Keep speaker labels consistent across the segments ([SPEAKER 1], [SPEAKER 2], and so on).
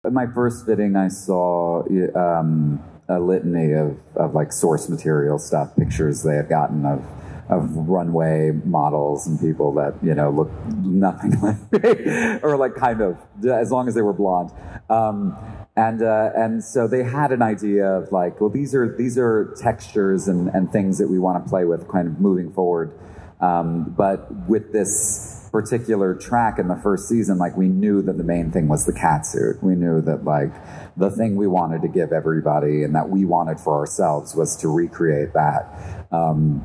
[SPEAKER 1] At my first fitting, I saw a litany of like source material stuff, pictures they had gotten of runway models and people that, you know, look nothing like me, or like kind of, as long as they were blonde. And so they had an idea of like, well, these are textures and things that we want to play with kind of moving forward. But with this particular track in the first season, like we knew that the main thing was the cat suit. We knew that like the thing we wanted to give everybody and that we wanted for ourselves was to recreate that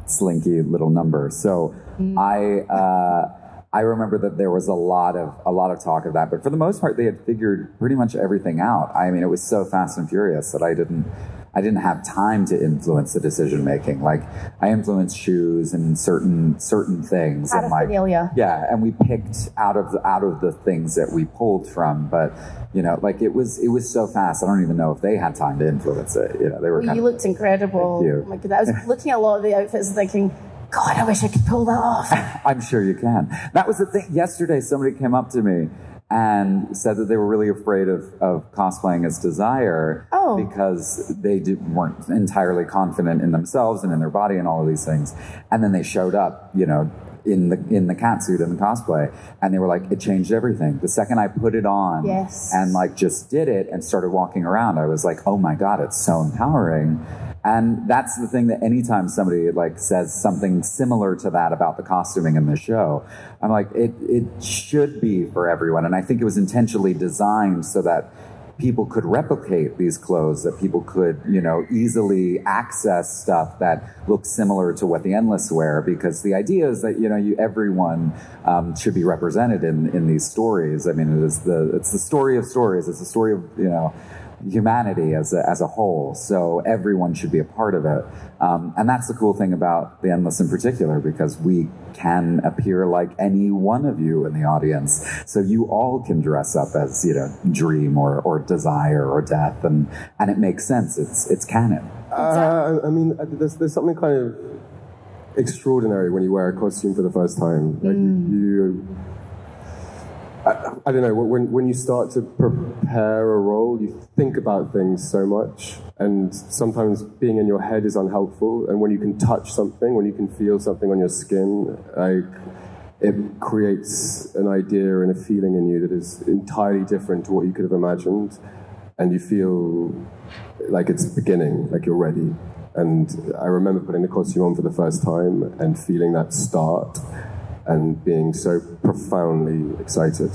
[SPEAKER 1] slinky little number. So I remember that there was a lot of talk of that, but for the most part, they had figured pretty much everything out. I mean, it was so fast and furious that I didn't have time to influence the decision making. Like I influenced shoes and certain things, and like yeah, and we picked out of the things that we pulled from. But you know, like it was so fast. I don't even know if they had time to influence it. You know, they were.
[SPEAKER 2] You looked incredible.
[SPEAKER 1] Thank you.
[SPEAKER 2] Oh my God, I was looking at a lot of the outfits and thinking, God, I wish I could pull that off.
[SPEAKER 1] I'm sure you can. That was the thing. Yesterday, somebody came up to me and said that they were really afraid of cosplaying as Desire because they weren't entirely confident in themselves and in their body and all of these things. And then they showed up, you know, in the cat suit and the cosplay, and they were like, it changed everything. The second I put it on and like just did it and started walking around, I was like, oh my God, it's so empowering. And that's the thing, that anytime somebody like says something similar to that about the costuming in the show, I'm like, it should be for everyone. And I think it was intentionally designed so that people could replicate these clothes, that people could, you know, easily access stuff that looks similar to what the Endless wear, because the idea is that, you know, everyone should be represented in these stories. I mean, it's the story of stories. It's the story of, you know, humanity as a whole, so everyone should be a part of it, and that's the cool thing about the Endless in particular, because we can appear like any one of you in the audience, so you all can dress up as, you know, Dream or Desire or Death, and it makes sense. It's canon.
[SPEAKER 3] I mean, there's something kind of extraordinary when you wear a costume for the first time. Like you I don't know, when you start to prepare a role, you think about things so much, and sometimes being in your head is unhelpful, and when you can touch something, when you can feel something on your skin, like, it creates an idea and a feeling in you that is entirely different to what you could have imagined, and you feel like it's beginning, like you're ready. And I remember putting the costume on for the first time and feeling that start, and being so profoundly excited.